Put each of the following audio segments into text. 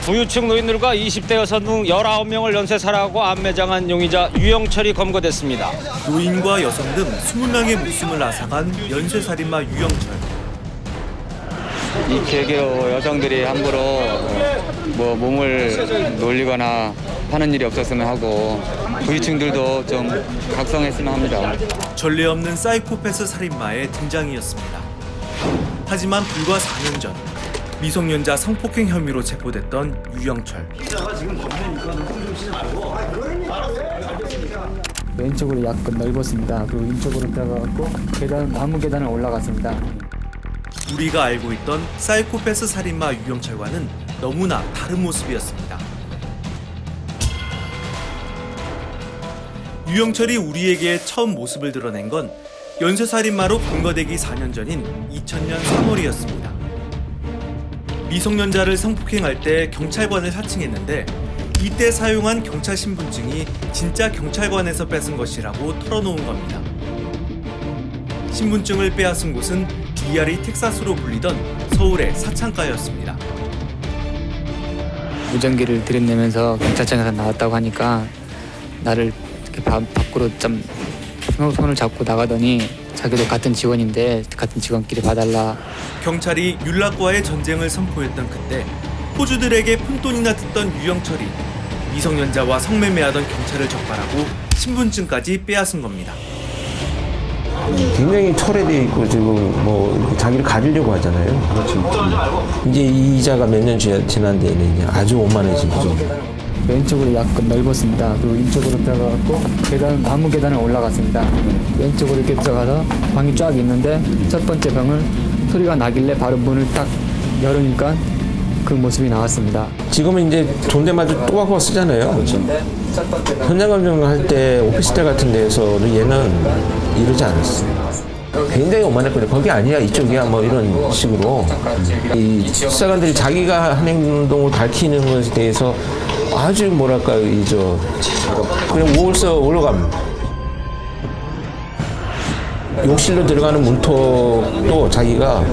부유층 노인들과 20대 여성 등 19명을 연쇄살해하고 암매장한 용의자 유영철이 검거됐습니다. 노인과 여성 등 20명의 목숨을 앗아간 연쇄살인마 유영철. 이 계기로 여성들이 함부로 몸을 놀리거나 하는 일이 없었으면 하고 부유층들도 좀 각성했으면 합니다. 전례 없는 사이코패스 살인마의 등장이었습니다. 하지만 불과 4년 전 미성년자 성폭행 혐의로 체포됐던 유영철. 왼쪽으로 약간 넓었습니다. 그리고 왼쪽으로 들어가고 나무 계단을 올라갔습니다. 우리가 알고 있던 사이코패스 살인마 유영철과는 너무나 다른 모습이었습니다. 유영철이 우리에게 처음 모습을 드러낸 건 연쇄살인마로 검거되기 4년 전인 2000년 3월이었습니다. 미성년자를 성폭행할 때 경찰관을 사칭했는데 이때 사용한 경찰 신분증이 진짜 경찰관에서 뺏은 것이라고 털어놓은 겁니다. 신분증을 빼앗은 곳은 미아리 텍사스로 불리던 서울의 사창가였습니다. 무전기를 들이내면서 경찰청에서 나왔다고 하니까 나를 이렇게 밖으로 좀 손을 잡고 나가더니 자기도 같은 직원인데 같은 직원끼리 봐달라. 경찰이 윤락과의 전쟁을 선포했던 그때 호주들에게 푼돈이나 듣던 유영철이 미성년자와 성매매하던 경찰을 적발하고 신분증까지 빼앗은 겁니다. 굉장히 철회되어 있고 지금 자기를 가리려고 하잖아요. 그렇죠. 이제 이자가 몇 년 지난 데에는 이제 아주 오만해진 거죠. 왼쪽으로 약간 넓었습니다. 그리고 왼쪽으로 들어가고 나무 계단을 올라갔습니다. 왼쪽으로 이렇게 들어가서 방이 쫙 있는데 첫 번째 방을 소리가 나길래 바로 문을 딱 열으니까 그 모습이 나왔습니다. 지금은 이제 존댓말도 또박또박 쓰잖아요. 그렇죠. 현장 감정할 때 오피스텔 같은 데에서는 얘는 이러지 않았어요. 굉장히 오만했거든요. 거기 아니야 이쪽이야 이런 식으로 이 수사관들이 자기가 한 행동을 밝히는 것에 대해서 아주 그냥 올라감. 욕실로 들어가는 문턱도 자기가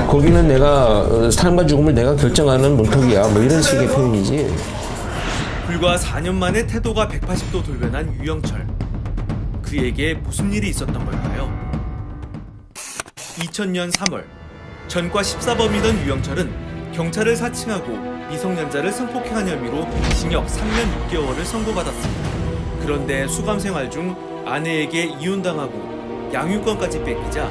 거기는 내가 삶과 죽음을 내가 결정하는 문턱이야 이런 식의 표현이지. 불과 4년 만에 태도가 180도 돌변한 유영철. 그에게 무슨 일이 있었던 걸까요? 2000년 3월 전과 14범이던 유영철은 경찰을 사칭하고 미성년자를 성폭행한 혐의로 징역 3년 6개월을 선고받았습니다. 그런데 수감 생활 중 아내에게 이혼당하고 양육권까지 뺏기자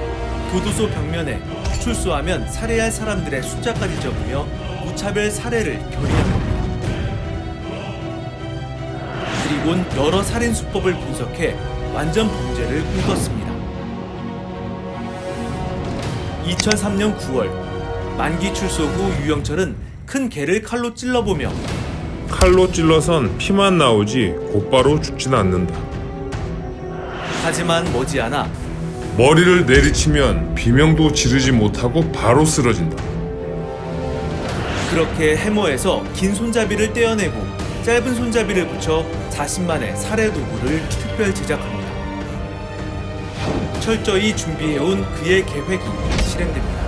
교도소 벽면에 출소하면 살해할 사람들의 숫자까지 적으며 무차별 살해를 결의한 겁니다. 그리곤 여러 살인 수법을 분석해 완전 범죄를 꿈꿨습니다. 2003년 9월 만기 출소 후 유영철은 큰 개를 칼로 찔러보며 칼로 찔러선 피만 나오지 곧바로 죽진 않는다. 하지만 머지않아 머리를 내리치면 비명도 지르지 못하고 바로 쓰러진다. 그렇게 해머에서 긴 손잡이를 떼어내고 짧은 손잡이를 붙여 자신만의 살해 도구를 특별 제작합니다. 철저히 준비해온 그의 계획이 실행됩니다.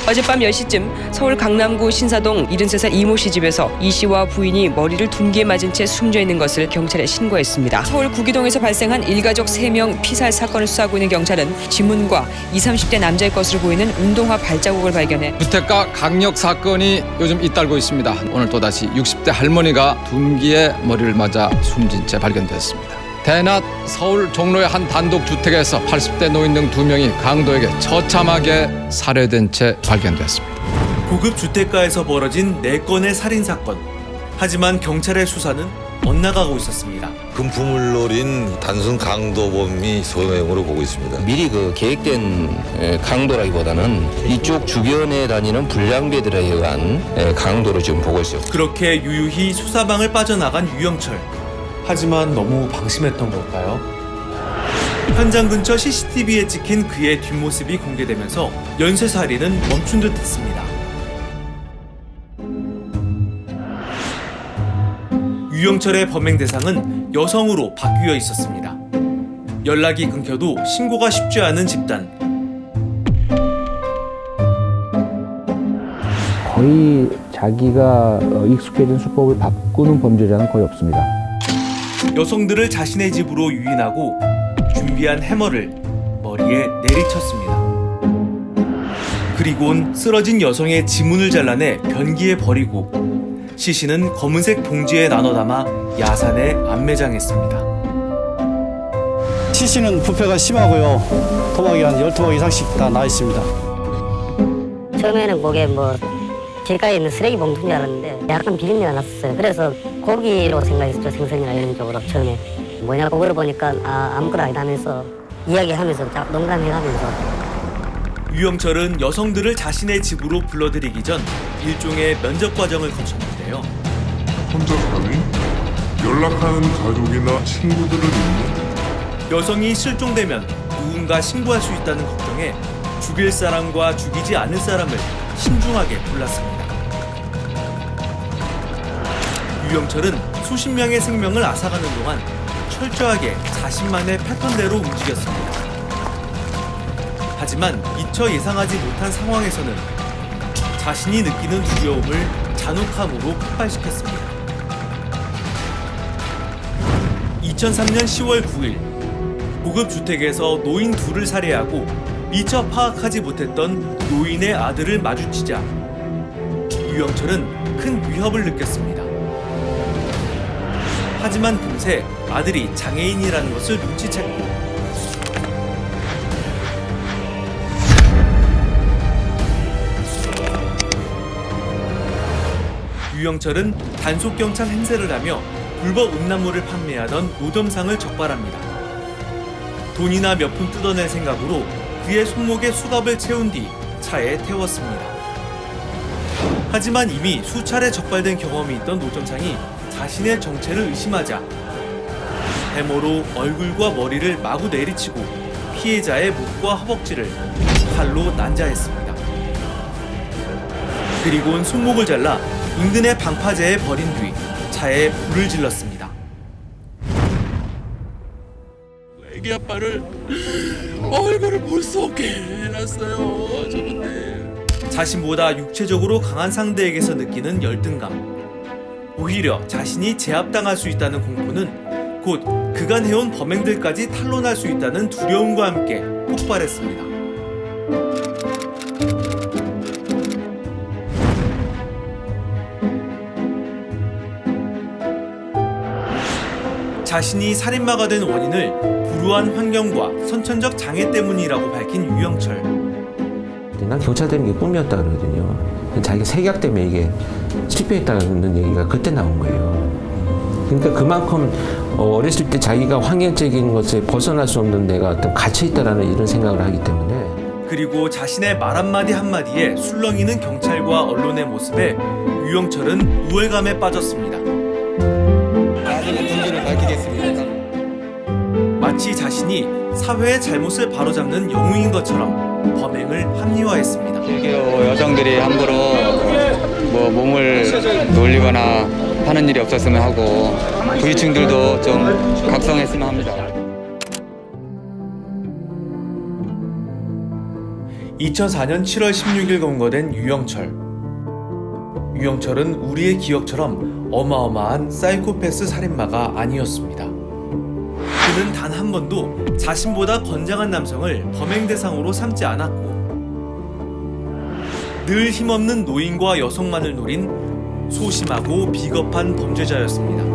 어젯밤 10시쯤 서울 강남구 신사동 73살 이모 씨 집에서 이 씨와 부인이 머리를 둔기에 맞은 채 숨져 있는 것을 경찰에 신고했습니다. 서울 구기동에서 발생한 일가족 3명 피살 사건을 수사하고 있는 경찰은 지문과 20, 30대 남자의 것으로 보이는 운동화 발자국을 발견해 주택가 강력 사건이 요즘 잇따르고 있습니다. 오늘 또다시 60대 할머니가 둔기에 머리를 맞아 숨진 채 발견됐습니다. 대낮 서울 종로의 한 단독주택에서 80대 노인 등 2명이 강도에게 처참하게 살해된 채 발견됐습니다. 고급 주택가에서 벌어진 4건의 살인사건. 하지만 경찰의 수사는 엇나가고 있었습니다. 금품을 노린 단순 강도범이 소형으로 보고 있습니다. 미리 계획된 강도라기보다는 이쪽 주변에 다니는 불량배들에 의한 강도로 지금 보고 있어요. 그렇게 유유히 수사방을 빠져나간 유영철. 하지만 너무 방심했던 걸까요? 현장 근처 CCTV에 찍힌 그의 뒷모습이 공개되면서 연쇄살인은 멈춘 듯 했습니다. 유영철의 범행 대상은 여성으로 바뀌어 있었습니다. 연락이 끊겨도 신고가 쉽지 않은 집단. 거의 자기가 익숙해진 수법을 바꾸는 범죄자는 거의 없습니다. 여성들을 자신의 집으로 유인하고 준비한 해머를 머리에 내리쳤습니다. 그리곤 쓰러진 여성의 지문을 잘라내 변기에 버리고 시신은 검은색 봉지에 나눠 담아 야산에 안매장했습니다. 시신은 부패가 심하고요. 토막이 한 12막 이상씩 다 나 있습니다. 처음에는 그게 길가에 있는 쓰레기 봉투인 줄 알았는데 약간 비린내가 났었어요. 그래서 고기로 생각했죠. 생선이나 이런 쪽으로 처음에. 뭐냐고 물어보니까 아무것도 아니다 하면서 이야기하면서 농담해가면서. 유영철은 여성들을 자신의 집으로 불러들이기 전 일종의 면접 과정을 거쳤는데요. 혼자 사니? 연락하는 가족이나 친구들은 있니? 여성이 실종되면 누군가 신고할 수 있다는 걱정에 죽일 사람과 죽이지 않을 사람을 신중하게 골랐습니다. 유영철은 수십 명의 생명을 앗아가는 동안 철저하게 자신만의 패턴대로 움직였습니다. 하지만 미처 예상하지 못한 상황에서는 자신이 느끼는 두려움을 잔혹함으로 폭발시켰습니다. 2003년 10월 9일 고급 주택에서 노인 둘을 살해하고 미처 파악하지 못했던 노인의 아들을 마주치자 유영철은 큰 위협을 느꼈습니다. 하지만 금세 아들이 장애인이라는 것을 눈치챘고 유영철은 단속경찰 행세를 하며 불법 음란물을 판매하던 노점상을 적발합니다. 돈이나 몇 푼 뜯어낼 생각으로 그의 손목에 수갑을 채운 뒤 차에 태웠습니다. 하지만 이미 수차례 적발된 경험이 있던 노점상이 자신의 정체를 의심하자 해머로 얼굴과 머리를 마구 내리치고 피해자의 목과 허벅지를 칼로 난자했습니다. 그리고는 손목을 잘라 인근의 방파제에 버린 뒤 차에 불을 질렀습니다. 애기 아빠를 얼굴을 볼 수 없게 해놨어요. 저번에 자신보다 육체적으로 강한 상대에게서 느끼는 열등감, 오히려 자신이 제압당할 수 있다는 공포는 곧 그간 해온 범행들까지 탄로날 수 있다는 두려움과 함께 폭발했습니다. 자신이 살인마가 된 원인을 불우한 환경과 선천적 장애 때문이라고 밝힌 유영철. 난 경찰 되는 게 꿈이었다 그러거든요. 자기가 색약 때문에 이게 실패했다는 얘기가 그때 나온 거예요. 그러니까 그만큼 어렸을 때 자기가 환경적인 것에 벗어날 수 없는 데가 어떤 갇혀있다라는 이런 생각을 하기 때문에. 그리고 자신의 말 한마디 한마디에 술렁이는 경찰과 언론의 모습에 유영철은 우월감에 빠졌습니다. 나중에 진실을 밝히겠습니다. 마치 자신이 사회의 잘못을 바로잡는 영웅인 것처럼 범행을 합리화했습니다. 실제로 여성들이 함부로 몸을 놀리거나 하는 일이 없었으면 하고 부유층들도 좀 각성했으면 합니다. 2004년 7월 16일 검거된 유영철. 유영철은 우리의 기억처럼 어마어마한 사이코패스 살인마가 아니었습니다. 그는 단 한 번도 자신보다 건장한 남성을 범행 대상으로 삼지 않았고 늘 힘없는 노인과 여성만을 노린 소심하고 비겁한 범죄자였습니다.